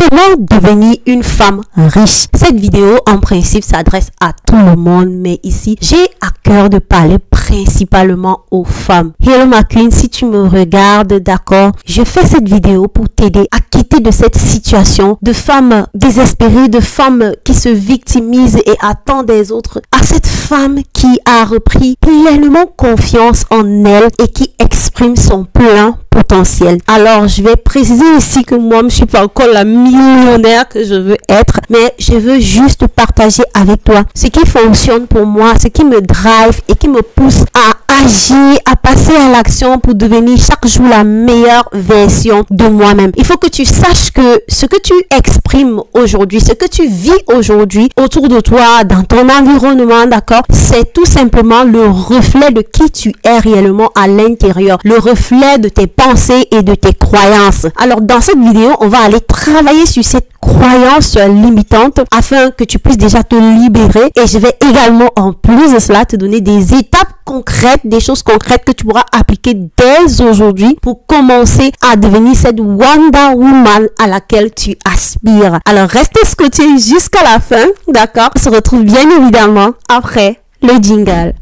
Comment devenir une femme riche? Cette vidéo, en principe, s'adresse à tout le monde, mais ici, j'ai à cœur de parler principalement aux femmes. Hello ma queen, si tu me regardes, d'accord, je fais cette vidéo pour t'aider à quitter de cette situation de femmes désespérées, de femmes qui se victimisent et attendent des autres, à cette femme qui a repris pleinement confiance en elle et qui exprime son plein potentiel. Alors, je vais préciser ici que moi, je ne suis pas encore la millionnaire que je veux être, mais je veux juste partager avec toi ce qui fonctionne pour moi, ce qui me drive et qui me pousse à agir, à passer à l'action pour devenir chaque jour la meilleure version de moi-même. Il faut que tu saches que ce que tu exprimes aujourd'hui, ce que tu vis aujourd'hui autour de toi, dans ton environnement, d'accord, c'est tout simplement le reflet de qui tu es réellement à l'intérieur, le reflet de tes pensées et de tes croyances. Alors, dans cette vidéo, on va aller travailler sur cette croyance limitante afin que tu puisses déjà te libérer, et je vais également en plus de cela te donner des étapes concrètes, des choses concrètes que tu pourras appliquer dès aujourd'hui pour commencer à devenir cette Wonder Woman à laquelle tu aspires. Alors restez scotché jusqu'à la fin, d'accord? On se retrouve bien évidemment après le jingle.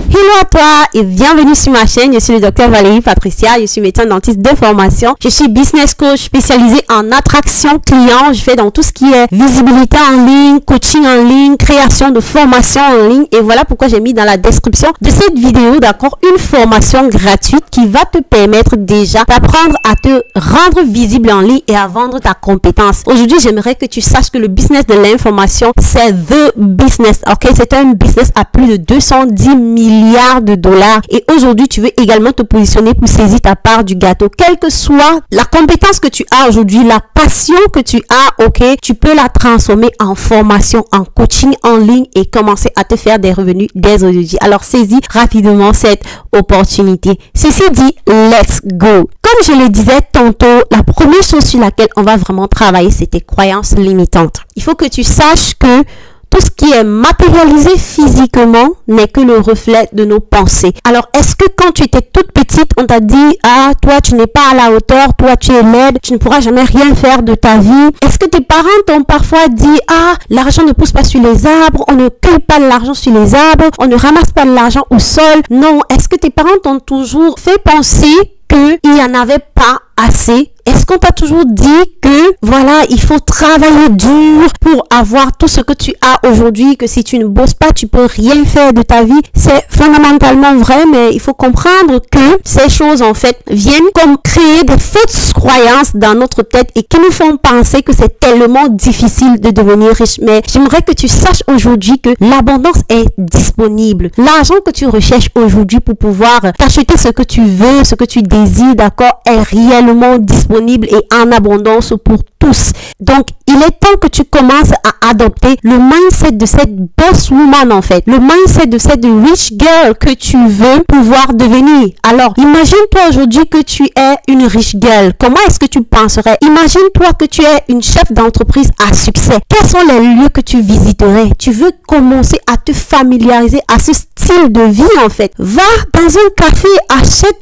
Hello à toi et bienvenue sur ma chaîne. Je suis le docteur Valérie Patricia, je suis médecin dentiste de formation. Je suis business coach spécialisée en attraction client. Je fais dans tout ce qui est visibilité en ligne, coaching en ligne, création de formation en ligne. Et voilà pourquoi j'ai mis dans la description de cette vidéo, d'accord, une formation gratuite qui va te permettre déjà d'apprendre à te rendre visible en ligne et à vendre ta compétence. Aujourd'hui, j'aimerais que tu saches que le business de l'information, c'est the business, ok? C'est un business à plus de 210 milliards de dollars, et aujourd'hui tu veux également te positionner pour saisir ta part du gâteau. Quelle que soit la compétence que tu as aujourd'hui, la passion que tu as, ok, tu peux la transformer en formation, en coaching en ligne et commencer à te faire des revenus dès aujourd'hui. Alors saisis rapidement cette opportunité. Ceci dit, let's go. Comme je le disais tantôt, la première chose sur laquelle on va vraiment travailler, c'est tes croyances limitantes. Il faut que tu saches que tout ce qui est matérialisé physiquement n'est que le reflet de nos pensées. Alors, est-ce que quand tu étais toute petite, on t'a dit, ah, toi, tu n'es pas à la hauteur, toi, tu es laide, tu ne pourras jamais rien faire de ta vie? Est-ce que tes parents t'ont parfois dit, ah, l'argent ne pousse pas sur les arbres, on ne cueille pas de l'argent sur les arbres, on ne ramasse pas de l'argent au sol? Non. Est-ce que tes parents t'ont toujours fait penser qu'il n'y en avait pas assez? Est-ce qu'on t'a toujours dit que, voilà, il faut travailler dur pour avoir tout ce que tu as aujourd'hui, que si tu ne bosses pas, tu peux rien faire de ta vie? C'est fondamentalement vrai, mais il faut comprendre que ces choses, en fait, viennent comme créer des fausses croyances dans notre tête et qui nous font penser que c'est tellement difficile de devenir riche. Mais j'aimerais que tu saches aujourd'hui que l'abondance est disponible. L'argent que tu recherches aujourd'hui pour pouvoir t'acheter ce que tu veux, ce que tu désires, d'accord, est réellement disponible et en abondance pour tous. Donc, il est temps que tu commences à adopter le mindset de cette boss woman, en fait. Le mindset de cette rich girl que tu veux pouvoir devenir. Alors, imagine-toi aujourd'hui que tu es une rich girl. Comment est-ce que tu penserais? Imagine-toi que tu es une chef d'entreprise à succès. Quels sont les lieux que tu visiterais? Tu veux commencer à te familiariser à ce style de vie, en fait. Va dans un café, achète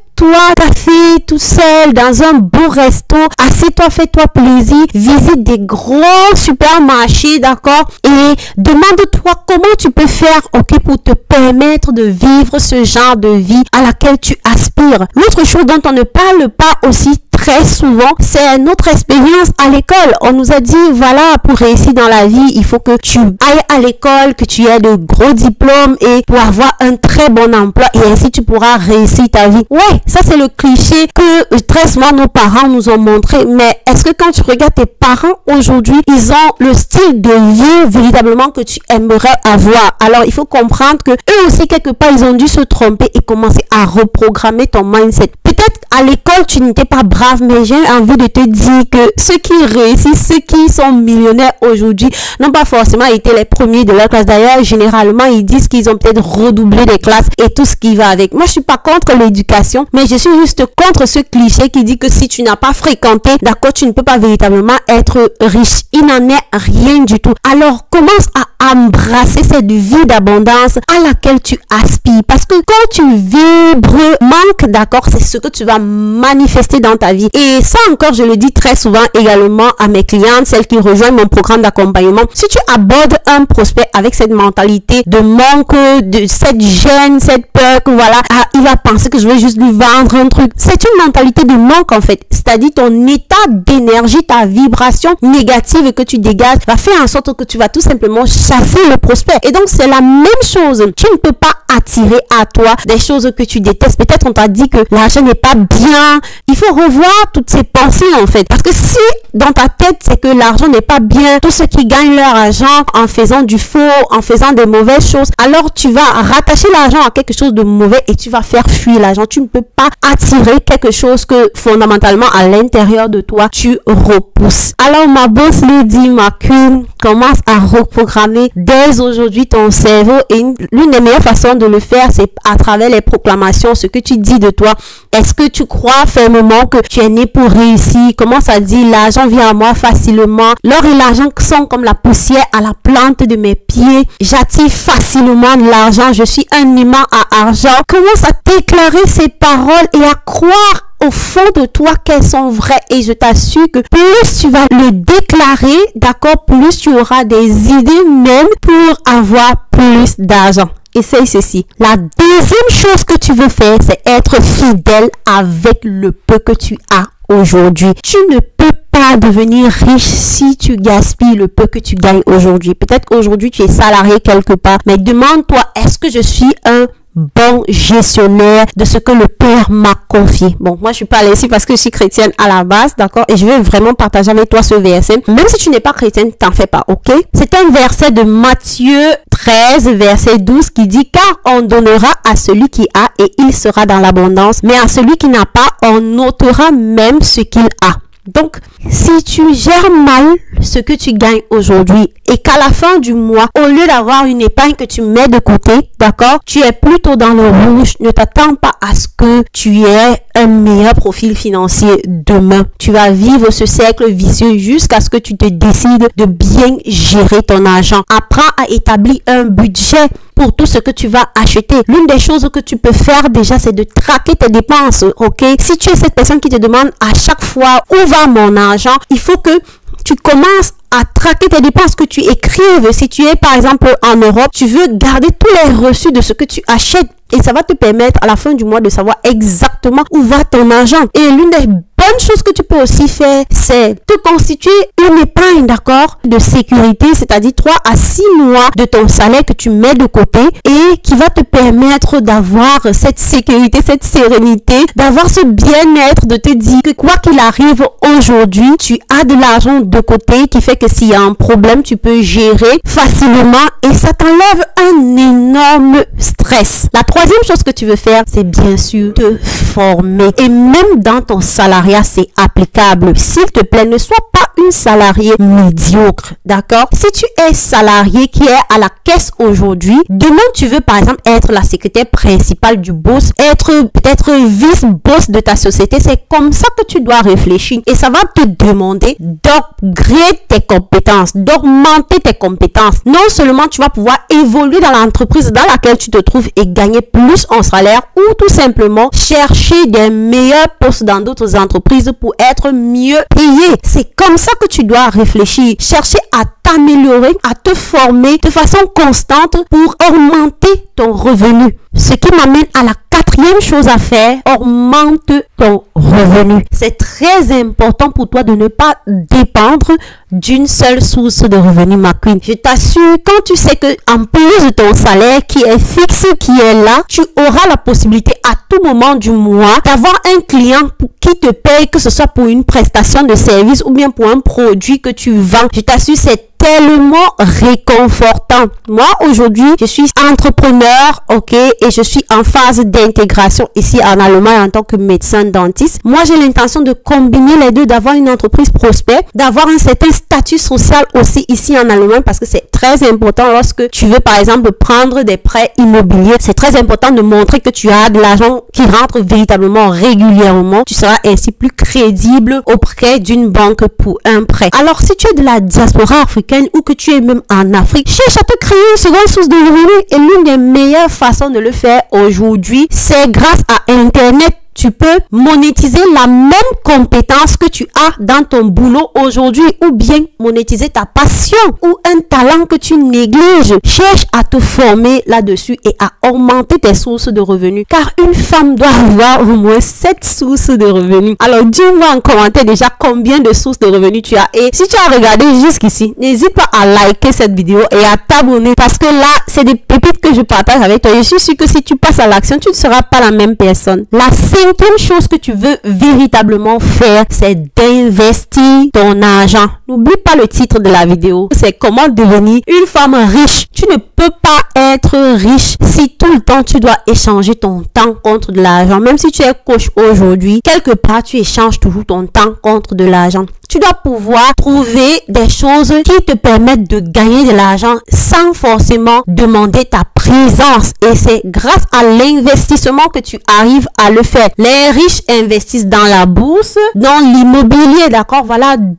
café tout seul dans un beau resto, assieds-toi, fais-toi plaisir, visite des gros supermarchés, d'accord, et demande-toi comment tu peux faire, ok, pour te permettre de vivre ce genre de vie à laquelle tu aspires. L'autre chose dont on ne parle pas aussi très souvent, c'est notre expérience à l'école. On nous a dit, voilà, pour réussir dans la vie, il faut que tu ailles à l'école, que tu aies de gros diplômes et pour avoir un très bon emploi, et ainsi tu pourras réussir ta vie. Ouais, ça c'est le cliché que très souvent nos parents nous ont montré, mais est-ce que quand tu regardes tes parents aujourd'hui, ils ont le style de vie véritablement que tu aimerais avoir? Alors il faut comprendre que eux aussi quelque part ils ont dû se tromper et commencer à reprogrammer ton mindset. Peut-être à l'école tu n'étais pas brave, mais j'ai envie de te dire que ceux qui réussissent, ceux qui sont millionnaires aujourd'hui n'ont pas forcément été les premiers de leur classe. D'ailleurs, généralement ils disent qu'ils ont peut-être redoublé des classes et tout ce qui va avec. Moi je suis pas contre l'éducation, mais je suis juste contre ce cliché qui dit que si tu n'as pas fréquenté, d'accord, tu ne peux pas véritablement être riche. Il n'en est rien du tout. Alors commence à embrasser cette vie d'abondance à laquelle tu aspires. Parce que quand tu vibres manque, d'accord, c'est ce que tu vas manifester dans ta vie. Et ça encore, je le dis très souvent également à mes clientes, celles qui rejoignent mon programme d'accompagnement. Si tu abordes un prospect avec cette mentalité de manque, de cette gêne, cette peur que voilà, il va penser que je vais juste lui vendre un truc. C'est une mentalité de manque en fait. C'est-à-dire ton état d'énergie, ta vibration négative que tu dégages va faire en sorte que tu vas tout simplement chasser le prospect. Et donc c'est la même chose. Tu ne peux pas attirer à toi des choses que tu détestes. Peut-être on t'a dit que l'argent n'est pas bien. Il faut revoir toutes ces pensées en fait. Parce que si dans ta tête c'est que l'argent n'est pas bien, tous ceux qui gagnent leur argent en faisant du faux, en faisant des mauvaises choses, alors tu vas rattacher l'argent à quelque chose de mauvais et tu vas faire fuir l'argent. Tu ne peux pas attirer quelque chose que fondamentalement à l'intérieur de toi tu repousses. Alors ma boss Lady, ma queen, commence à reprogrammer dès aujourd'hui ton cerveau et l'une des meilleures façons de le faire c'est à travers les proclamations, ce que tu dis de toi. Est-ce que tu crois fermement que tu es né pour réussir? Commence à dire l'argent vient à moi facilement. L'or et l'argent sont comme la poussière à la plante de mes pieds. J'attire facilement de l'argent. Je suis un aimant à argent. Commence à déclarer ces paroles et à croire au fond de toi qu'elles sont vraies. Et je t'assure que plus tu vas le déclarer, d'accord, plus tu auras des idées même pour avoir plus d'argent. Essaye ceci. La deuxième chose que tu veux faire, c'est être fidèle avec le peu que tu as aujourd'hui. Tu ne peux pas devenir riche si tu gaspilles le peu que tu gagnes aujourd'hui. Peut-être qu'aujourd'hui tu es salarié quelque part, mais demande-toi, est-ce que je suis un bon gestionnaire de ce que le Père m'a confié? Bon, moi je suis pas allée ici parce que je suis chrétienne à la base, d'accord, et je vais vraiment partager avec toi ce verset. Même si tu n'es pas chrétienne, t'en fais pas, ok? C'est un verset de Matthieu 13, verset 12 qui dit: car on donnera à celui qui a et il sera dans l'abondance, mais à celui qui n'a pas, on ôtera même ce qu'il a. Donc, si tu gères mal ce que tu gagnes aujourd'hui et qu'à la fin du mois, au lieu d'avoir une épargne que tu mets de côté, d'accord, tu es plutôt dans le rouge, ne t'attends pas à ce que tu aies un meilleur profil financier demain. Tu vas vivre ce cercle vicieux jusqu'à ce que tu te décides de bien gérer ton argent. Apprends à établir un budget pour tout ce que tu vas acheter. L'une des choses que tu peux faire déjà, c'est de traquer tes dépenses, ok? Si tu es cette personne qui te demande à chaque fois où va mon argent, il faut que tu commences à traquer tes dépenses, que tu écrives. Si tu es par exemple en Europe, tu veux garder tous les reçus de ce que tu achètes et ça va te permettre à la fin du mois de savoir exactement où va ton argent. Et l'une des bonne chose que tu peux aussi faire, c'est te constituer une épargne, d'accord, de sécurité, c'est-à-dire 3 à 6 mois de ton salaire que tu mets de côté et qui va te permettre d'avoir cette sécurité, cette sérénité, d'avoir ce bien-être, de te dire que quoi qu'il arrive aujourd'hui, tu as de l'argent de côté qui fait que s'il y a un problème, tu peux gérer facilement et ça t'enlève un énorme stress. La troisième chose que tu veux faire, c'est bien sûr te former. Et même dans ton salariat, c'est applicable. S'il te plaît, ne sois pas une salariée médiocre, d'accord? Si tu es salarié qui est à la caisse aujourd'hui, demain tu veux par exemple être la secrétaire principale du boss, être peut-être vice-boss de ta société, c'est comme ça que tu dois réfléchir et ça va te demander d'upgrade tes compétences, d'augmenter tes compétences. Non seulement tu vas pouvoir évoluer dans l'entreprise dans laquelle tu te trouves et gagner plus en salaire ou tout simplement chercher des meilleurs postes dans d'autres entreprises pour être mieux payé. C'est comme ça que tu dois réfléchir. Chercher à t'améliorer, à te former de façon constante pour augmenter ton revenu. Ce qui m'amène à la quatrième chose à faire, augmente ton revenu. C'est très important pour toi de ne pas dépendre d'une seule source de revenu, ma queen. Je t'assure, quand tu sais que en plus de ton salaire qui est fixe, qui est là, tu auras la possibilité à tout moment du mois d'avoir un client qui te paye, que ce soit pour une prestation de service ou bien pour un produit que tu vends. Je t'assure, c'est tellement réconfortant. Moi, aujourd'hui, je suis entrepreneur, ok, et je suis en phase d'intégration ici en Allemagne en tant que médecin dentiste. Moi, j'ai l'intention de combiner les deux, d'avoir une entreprise prospère, d'avoir un certain statut social aussi ici en Allemagne parce que c'est très important lorsque tu veux, par exemple, prendre des prêts immobiliers. C'est très important de montrer que tu as de l'argent qui rentre véritablement régulièrement. Tu seras ainsi plus crédible auprès d'une banque pour un prêt. Alors, si tu es de la diaspora africaine, africaine ou que tu es même en Afrique, cherche à te créer une seconde source de revenus. Et l'une des meilleures façons de le faire aujourd'hui, c'est grâce à Internet. Tu peux monétiser la même compétence que tu as dans ton boulot aujourd'hui ou bien monétiser ta passion ou un talent que tu négliges. Cherche à te former là-dessus et à augmenter tes sources de revenus car une femme doit avoir au moins 7 sources de revenus. Alors dis-moi en commentaire déjà combien de sources de revenus tu as et si tu as regardé jusqu'ici, n'hésite pas à liker cette vidéo et à t'abonner parce que là, c'est des pépites que je partage avec toi. Je suis sûre que si tu passes à l'action, tu ne seras pas la même personne. La cinquième chose que tu veux véritablement faire, c'est d'investir ton argent. N'oublie pas le titre de la vidéo. C'est comment devenir une femme riche. Tu ne peux pas être riche si tout le temps tu dois échanger ton temps contre de l'argent. Même si tu es coach aujourd'hui, quelque part tu échanges toujours ton temps contre de l'argent. Tu dois pouvoir trouver des choses qui te permettent de gagner de l'argent sans forcément demander ta présence. Et c'est grâce à l'investissement que tu arrives à le faire. Les riches investissent dans la bourse, dans l'immobilier, d'accord? Voilà 2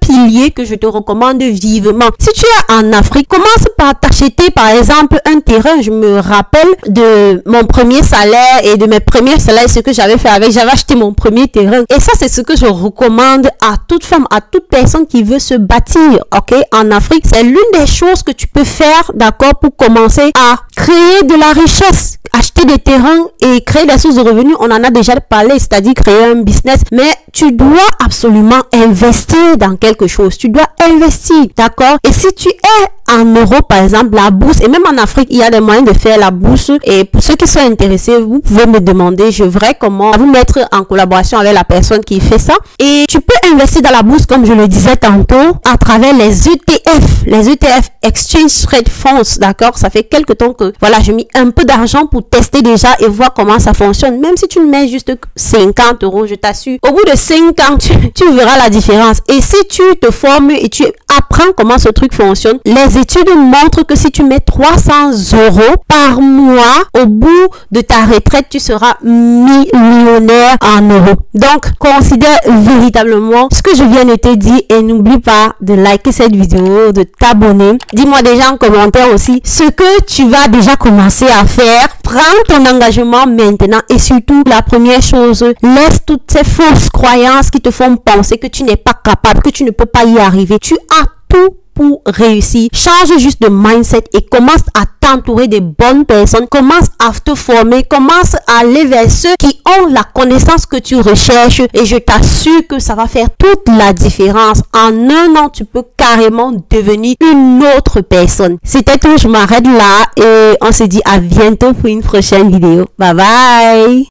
piliers que je te recommande vivement. Si tu es en Afrique, commence par t'acheter par exemple un terrain. Je me rappelle de mon premier salaire et de mes premiers salaires, ce que j'avais fait avec. J'avais acheté mon premier terrain. Et ça, c'est ce que je recommande à toute femme, à toute personne qui veut se bâtir, ok? En Afrique, c'est l'une des choses que tu peux faire, d'accord, pour commencer à créer de la richesse. Acheter des terrains et créer des sources de revenus, on en a déjà parlé, c'est-à-dire créer un business, mais tu dois absolument investir dans quelque chose. Tu dois investir, d'accord? Et si tu es en Europe, par exemple, la bourse, et même en Afrique, il y a des moyens de faire la bourse. Et pour ceux qui sont intéressés, vous pouvez me demander, je verrai comment vous mettre en collaboration avec la personne qui fait ça. Et tu peux investir dans la bourse, comme je le disais tantôt, à travers les ETF. Les ETF, Exchange Trade Funds, d'accord? Ça fait quelques temps que, voilà, j'ai mis un peu d'argent pour tester déjà et voir comment ça fonctionne. Même si tu mets juste 50 €, je t'assure, au bout de 5 ans, tu verras la différence. Et si tu te formes et tu apprends comment ce truc fonctionne, les études montrent que si tu mets 300 € par mois, au bout de ta retraite, tu seras millionnaire en euros. Donc, considère véritablement ce que je viens de te dire et n'oublie pas de liker cette vidéo, de t'abonner. Dis-moi déjà en commentaire aussi ce que tu vas déjà commencer à faire. Prends ton engagement maintenant et surtout, la première chose, laisse toutes ces fausses croyances qui te font penser que tu n'es pas capable, que tu ne peux pas y arriver. Tu as tout pour réussir. Change juste de mindset et commence à t'entourer des bonnes personnes. Commence à te former. Commence à aller vers ceux qui ont la connaissance que tu recherches. Et je t'assure que ça va faire toute la différence. En un an, tu peux carrément devenir une autre personne. C'était tout. Je m'arrête là et on se dit à bientôt pour une prochaine vidéo. Bye bye.